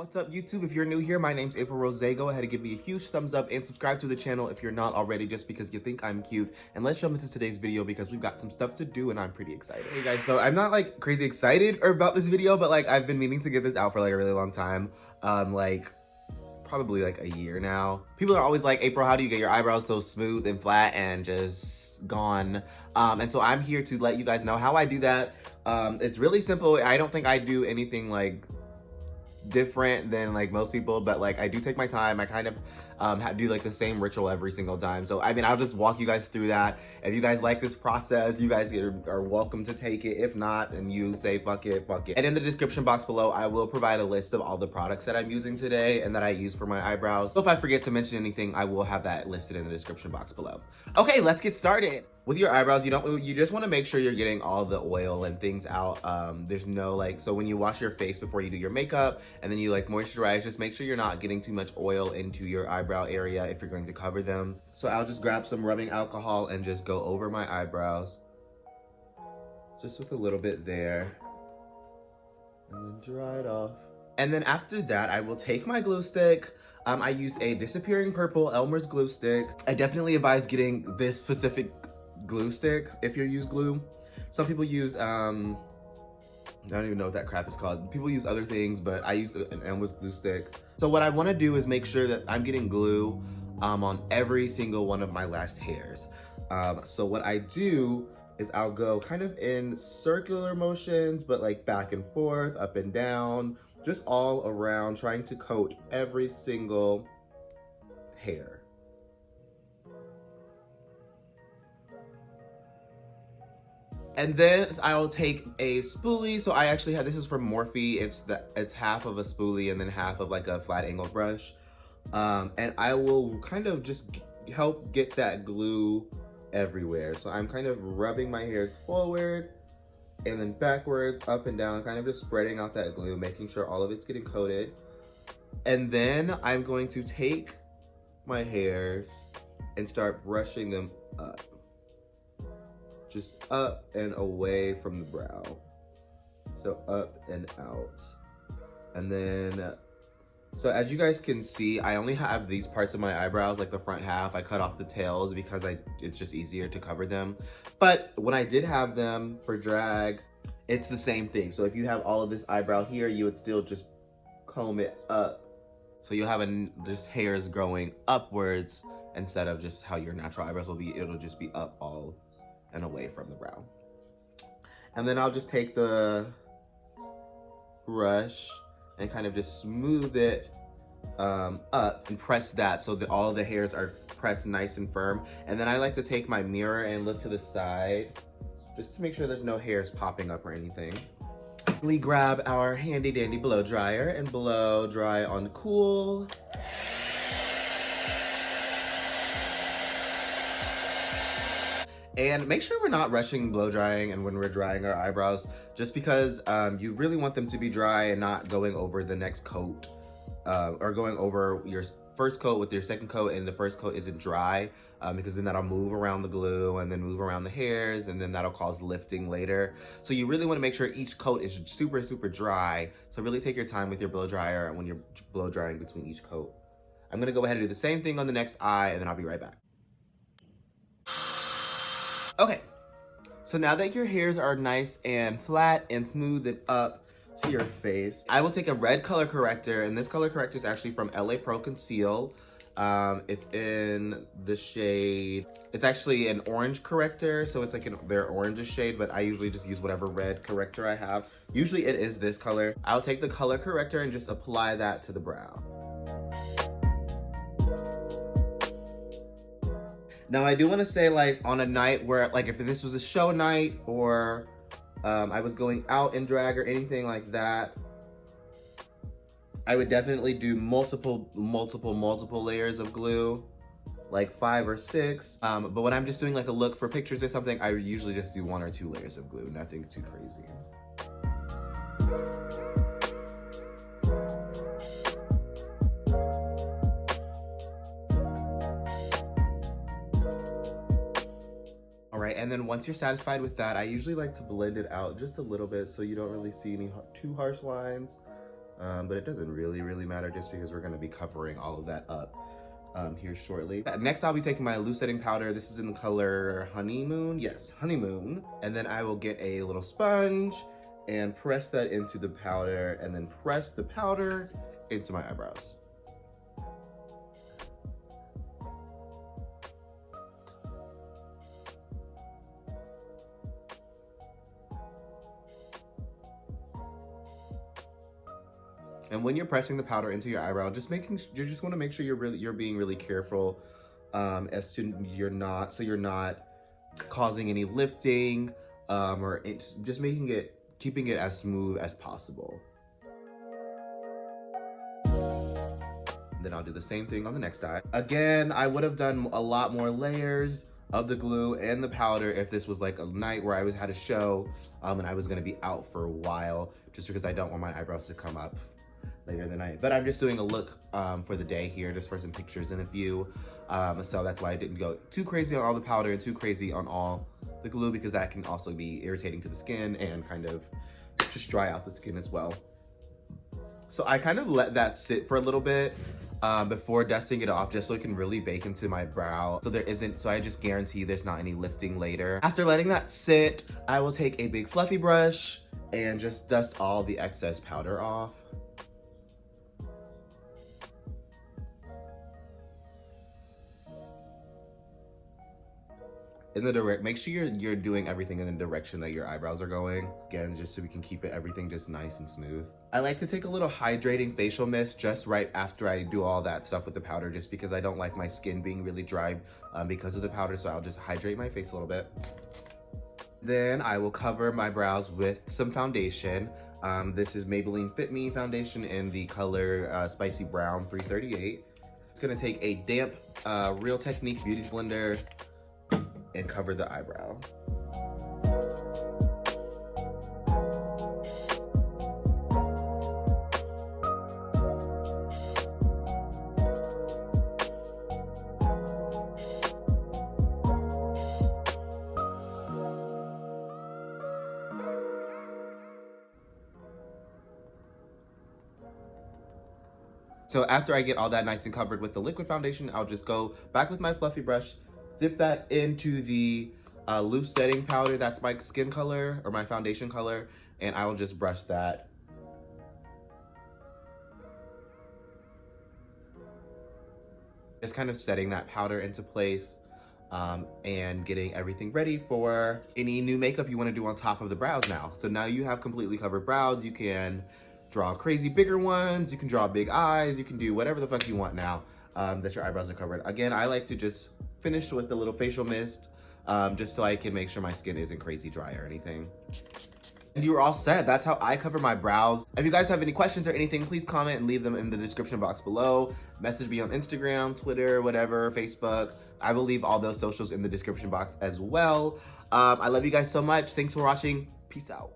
What's up YouTube? If you're new here, my name's April Rose. Go ahead and give me a huge thumbs up and subscribe to the channel if you're not already, just because you think I'm cute. And let's jump into today's video because we've got some stuff to do and I'm pretty excited. Hey guys, so I'm not like crazy excited about this video, but like I've been meaning to get this out for like a really long time. Probably like a year now. People are always like, April, how do you get your eyebrows so smooth and flat and just gone? And so I'm here to let you guys know how I do that. It's really simple. I don't think I do anything like different than like most people, but like I do take my time. I kind of do like the same ritual every single time. So I mean, I'll just walk you guys through that. If you guys like this process, you guys are welcome to take it. If not, then you say fuck it, fuck it. And in the description box below, I will provide a list of all the products that I'm using today and that I use for my eyebrows. So if I forget to mention anything, I will have that listed in the description box below. Okay, let's get started. With your eyebrows, you just want to make sure you're getting all the oil and things out. There's no like, so when you wash your face before you do your makeup and then you like moisturize, just make sure you're not getting too much oil into your eyebrow area if you're going to cover them. So I'll just grab some rubbing alcohol and just go over my eyebrows, just with a little bit there, and then dry it off. And then after that, I will take my glue stick. I use a Disappearing Purple Elmer's glue stick. I definitely advise getting this specific glue stick if you use glue. Some people use I don't even know what that crap is called. People use other things, but I use an Elmer's glue stick. So what I want to do is make sure that I'm getting glue on every single one of my last hairs. So what I do is I'll go kind of in circular motions, but like back and forth, up and down, just all around, trying to coat every single hair. And then I'll take a spoolie. So I actually have, this is from Morphe. It's half of a spoolie and then half of like a flat angle brush. And I will kind of just help get that glue everywhere. So I'm kind of rubbing my hairs forward and then backwards, up and down, kind of just spreading out that glue, making sure all of it's getting coated. And then I'm going to take my hairs and start brushing them up. Just up and away from the brow. So up and out. And then, so as you guys can see, I only have these parts of my eyebrows, like the front half. I cut off the tails because it's just easier to cover them. But when I did have them for drag, it's the same thing. So if you have all of this eyebrow here, you would still just comb it up. So you'll have just hairs growing upwards instead of just how your natural eyebrows will be. It'll just be up all and away from the brow. And then I'll just take the brush and kind of just smooth it up and press that so that all the hairs are pressed nice and firm. And then I like to take my mirror and look to the side just to make sure there's no hairs popping up or anything. We grab our handy dandy blow dryer and blow dry on cool. And make sure we're not rushing blow drying and when we're drying our eyebrows, just because you really want them to be dry and not going over the next coat or going over your first coat with your second coat and the first coat isn't dry, because then that'll move around the glue and then move around the hairs and then that'll cause lifting later. So you really want to make sure each coat is super, super dry. So really take your time with your blow dryer when you're blow drying between each coat. I'm gonna go ahead and do the same thing on the next eye and then I'll be right back. Okay, so now that your hairs are nice and flat and smooth and up to your face, I will take a red color corrector, and this color corrector is actually from LA Pro Conceal. It's in the shade, it's actually an orange corrector, so it's like their orange shade, but I usually just use whatever red corrector I have. Usually it is this color. I'll take the color corrector and just apply that to the brow. Now I do want to say, like, on a night where, like, if this was a show night or I was going out in drag or anything like that, I would definitely do multiple layers of glue, like 5 or 6. But when I'm just doing like a look for pictures or something, I usually just do 1 or 2 layers of glue, nothing too crazy. And then once you're satisfied with that, I usually like to blend it out just a little bit so you don't really see any too harsh lines. but it doesn't really matter just because we're gonna be covering all of that up here shortly. Next, I'll be taking my loose setting powder. This is in the color Honeymoon. Yes, Honeymoon. And then I will get a little sponge and press that into the powder, and then press the powder into my eyebrows. And when you're pressing the powder into your eyebrow, you just want to make sure you're being really careful as to you're not causing any lifting or just keeping it as smooth as possible. Then I'll do the same thing on the next eye. Again, I would have done a lot more layers of the glue and the powder if this was like a night where I had a show and I was gonna be out for a while, just because I don't want my eyebrows to come up later in the night. But I'm just doing a look for the day here, just for some pictures and a view. So that's why I didn't go too crazy on all the powder and too crazy on all the glue, because that can also be irritating to the skin and kind of just dry out the skin as well. So I kind of let that sit for a little bit before dusting it off, just so it can really bake into my brow. So I just guarantee there's not any lifting later. After letting that sit, I will take a big fluffy brush and just dust all the excess powder off. Make sure you're doing everything in the direction that your eyebrows are going. Again, just so we can keep everything just nice and smooth. I like to take a little hydrating facial mist just right after I do all that stuff with the powder, just because I don't like my skin being really dry because of the powder, so I'll just hydrate my face a little bit. Then I will cover my brows with some foundation. This is Maybeline Fitme foundation in the color Spicy Brown 338. It's gonna take a damp Real Technique Beauty Blender and cover the eyebrow. So after I get all that nice and covered with the liquid foundation, I'll just go back with my fluffy brush, dip that into the loose setting powder. That's my skin color or my foundation color, and I will just brush that. Just kind of setting that powder into place and getting everything ready for any new makeup you want to do on top of the brows now. So now you have completely covered brows. You can draw crazy bigger ones, you can draw big eyes, you can do whatever the fuck you want now that your eyebrows are covered. Again, I like to just finish with a little facial mist just so I can make sure my skin isn't crazy dry or anything. And you are all set. That's how I cover my brows. If you guys have any questions or anything, please comment and leave them in the description box below. Message me on Instagram, Twitter, whatever, Facebook. I will leave all those socials in the description box as well. I love you guys so much. Thanks for watching. Peace out.